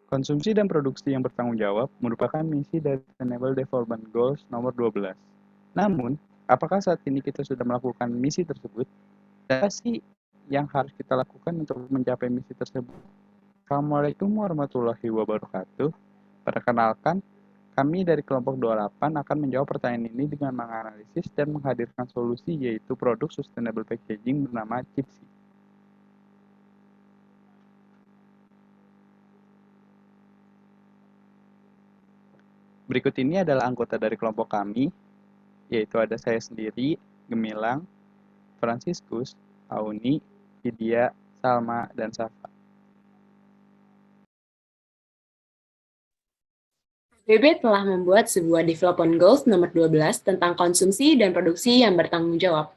Konsumsi dan produksi yang bertanggung jawab merupakan misi dari Sustainable Development Goals nomor 12. Namun, apakah saat ini kita sudah melakukan misi tersebut? Apa sih yang harus kita lakukan untuk mencapai misi tersebut? Assalamualaikum warahmatullahi wabarakatuh. Perkenalkan, kami dari kelompok 28 akan menjawab pertanyaan ini dengan menganalisis dan menghadirkan solusi yaitu produk sustainable packaging bernama Chipsy. Berikut ini adalah anggota dari kelompok kami, yaitu ada saya sendiri, Gemilang, Franciscus, Auni, Vidya, Salma, dan Safa. PBB telah membuat sebuah Development Goals nomor 12 tentang konsumsi dan produksi yang bertanggung jawab.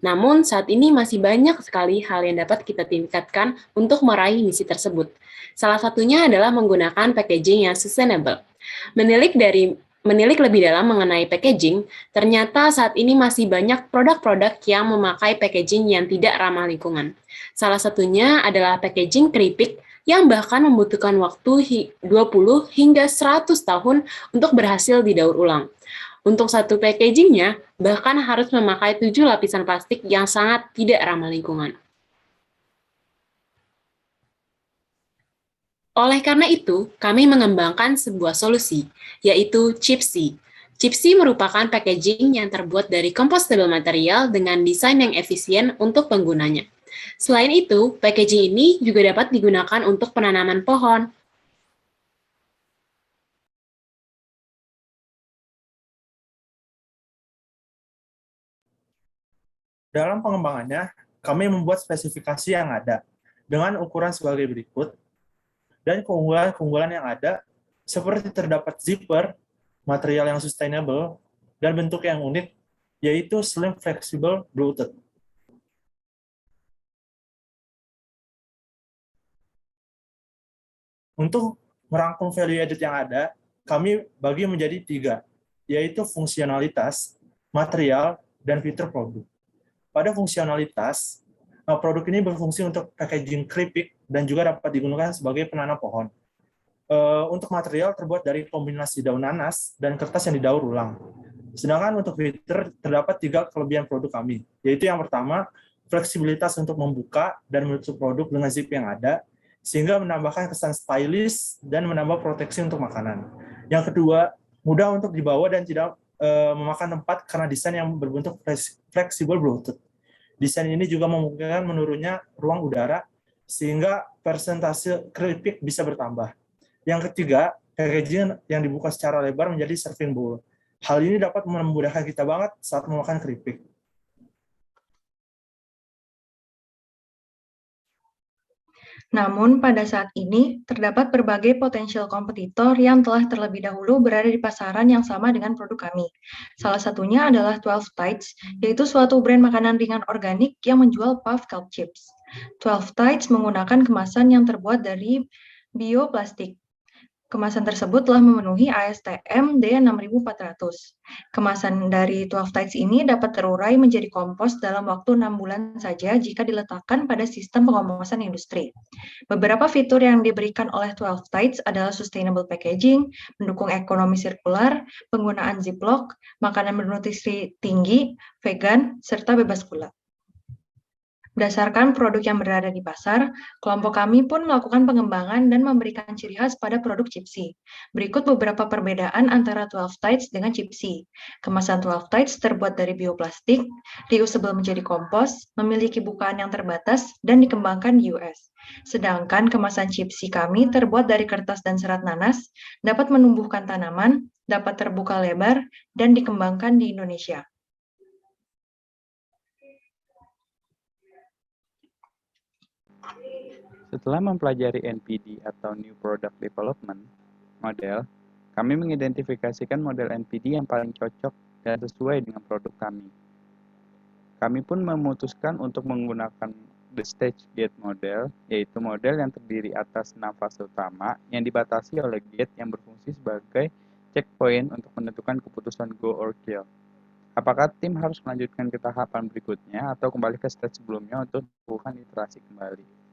Namun, saat ini masih banyak sekali hal yang dapat kita tingkatkan untuk meraih misi tersebut. Salah satunya adalah menggunakan packaging yang sustainable. Menilik lebih dalam mengenai packaging, ternyata saat ini masih banyak produk-produk yang memakai packaging yang tidak ramah lingkungan. Salah satunya adalah packaging keripik yang bahkan membutuhkan waktu 20 hingga 100 tahun untuk berhasil didaur ulang. Untuk satu packagingnya, bahkan harus memakai 7 lapisan plastik yang sangat tidak ramah lingkungan. Oleh karena itu, kami mengembangkan sebuah solusi, yaitu Chipsy. Chipsy merupakan packaging yang terbuat dari compostable material dengan desain yang efisien untuk penggunanya. Selain itu, packaging ini juga dapat digunakan untuk penanaman pohon. Dalam pengembangannya, kami membuat spesifikasi yang ada dengan ukuran sebagai berikut, dan keunggulan-keunggulan yang ada seperti terdapat zipper, material yang sustainable, dan bentuk yang unik, yaitu slim flexible Bluetooth. Untuk merangkum value added yang ada, kami bagi menjadi 3, yaitu fungsionalitas, material, dan fitur produk. Pada fungsionalitas, produk ini berfungsi untuk packaging keripik dan juga dapat digunakan sebagai penanam pohon. Untuk material terbuat dari kombinasi daun nanas dan kertas yang didaur ulang. Sedangkan untuk fitur terdapat 3 kelebihan produk kami, yaitu yang pertama, fleksibilitas untuk membuka dan menutup produk dengan zip yang ada, sehingga menambahkan kesan stylish dan menambah proteksi untuk makanan. Yang kedua, mudah untuk dibawa dan tidak memakan tempat karena desain yang berbentuk fleksibel Bluetooth. Desain ini juga memungkinkan menurunnya ruang udara, sehingga persentase keripik bisa bertambah. Yang ketiga, packaging yang dibuka secara lebar menjadi serving bowl. Hal ini dapat memudahkan kita banget saat memakan keripik. Namun, pada saat ini, terdapat berbagai potensial kompetitor yang telah terlebih dahulu berada di pasaran yang sama dengan produk kami. Salah satunya adalah 12 Tides, yaitu suatu brand makanan ringan organik yang menjual puff kelp chips. 12 Tides menggunakan kemasan yang terbuat dari bioplastik. Kemasan tersebut telah memenuhi ASTM D6400. Kemasan dari 12 Tides ini dapat terurai menjadi kompos dalam waktu 6 bulan saja jika diletakkan pada sistem pengomposan industri. Beberapa fitur yang diberikan oleh 12 Tides adalah sustainable packaging, mendukung ekonomi sirkular, penggunaan ziplock, makanan bernutrisi tinggi, vegan, serta bebas gula. Berdasarkan produk yang berada di pasar, kelompok kami pun melakukan pengembangan dan memberikan ciri khas pada produk Chipsy. Berikut beberapa perbedaan antara 12 Tides dengan Chipsy. Kemasan 12 Tides terbuat dari bioplastik, reusable menjadi kompos, memiliki bukaan yang terbatas, dan dikembangkan di US. Sedangkan kemasan Chipsy kami terbuat dari kertas dan serat nanas, dapat menumbuhkan tanaman, dapat terbuka lebar, dan dikembangkan di Indonesia. Setelah mempelajari NPD atau New Product Development model, kami mengidentifikasikan model NPD yang paling cocok dan sesuai dengan produk kami. Kami pun memutuskan untuk menggunakan the stage gate model, yaitu model yang terdiri atas 6 fase utama yang dibatasi oleh gate yang berfungsi sebagai checkpoint untuk menentukan keputusan go or kill. Apakah tim harus melanjutkan ke tahapan berikutnya atau kembali ke stage sebelumnya untuk melakukan iterasi kembali?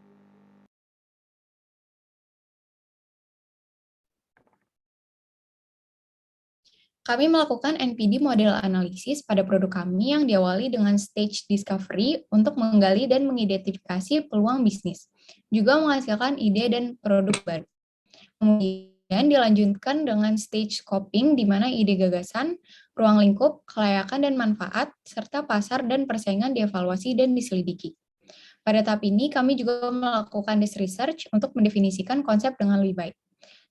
Kami melakukan NPD model analisis pada produk kami yang diawali dengan stage discovery untuk menggali dan mengidentifikasi peluang bisnis, juga menghasilkan ide dan produk baru. Kemudian dilanjutkan dengan stage scoping, di mana ide gagasan, ruang lingkup, kelayakan dan manfaat, serta pasar dan persaingan dievaluasi dan diselidiki. Pada tahap ini, kami juga melakukan desk research untuk mendefinisikan konsep dengan lebih baik.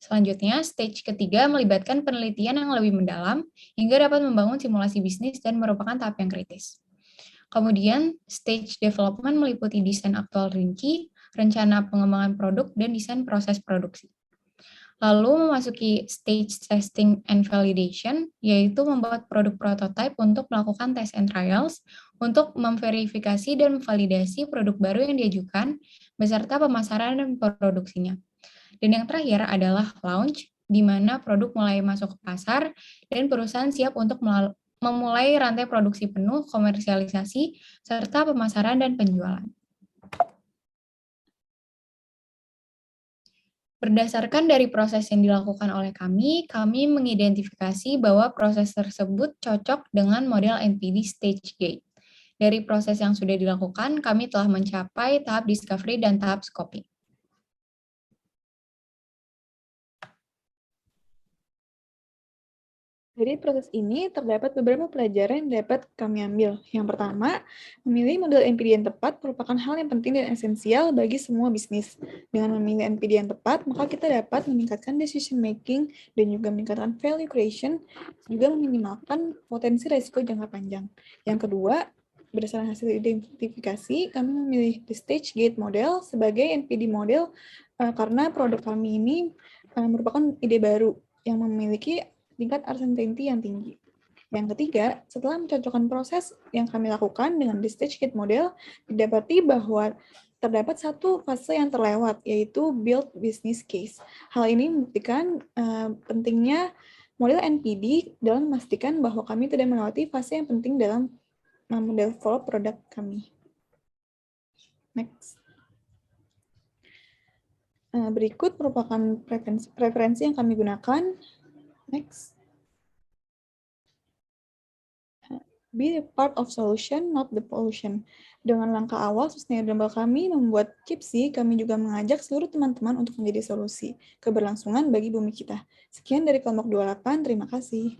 Selanjutnya, stage ketiga melibatkan penelitian yang lebih mendalam hingga dapat membangun simulasi bisnis dan merupakan tahap yang kritis. Kemudian, stage development meliputi desain aktual rinci, rencana pengembangan produk, dan desain proses produksi. Lalu memasuki stage testing and validation, yaitu membuat produk prototype untuk melakukan test and trials, untuk memverifikasi dan memvalidasi produk baru yang diajukan, beserta pemasaran dan produksinya. Dan yang terakhir adalah launch, di mana produk mulai masuk ke pasar dan perusahaan siap untuk memulai rantai produksi penuh, komersialisasi, serta pemasaran dan penjualan. Berdasarkan dari proses yang dilakukan oleh kami mengidentifikasi bahwa proses tersebut cocok dengan model NPD Stage Gate. Dari proses yang sudah dilakukan, kami telah mencapai tahap discovery dan tahap scoping. Dari proses ini, terdapat beberapa pelajaran yang dapat kami ambil. Yang pertama, memilih model NPD yang tepat merupakan hal yang penting dan esensial bagi semua bisnis. Dengan memilih NPD yang tepat, maka kita dapat meningkatkan decision making dan juga meningkatkan value creation, juga meminimalkan potensi risiko jangka panjang. Yang kedua, berdasarkan hasil identifikasi, kami memilih the stage gate model sebagai NPD model karena produk kami ini merupakan ide baru yang memiliki tingkat uncertainty yang tinggi. Yang ketiga, setelah mencocokkan proses yang kami lakukan dengan the stage gate model, didapati bahwa terdapat satu fase yang terlewat, yaitu build business case. Hal ini membuktikan pentingnya model NPD dalam memastikan bahwa kami tidak melewati fase yang penting dalam mendevelop produk kami. Next. Berikut merupakan referensi yang kami gunakan. Next. Be a part of solution, not the pollution. Dengan langkah awal sustainable kami membuat Kipsi, kami juga mengajak seluruh teman-teman untuk menjadi solusi keberlangsungan bagi bumi kita. Sekian dari kelompok 28, terima kasih.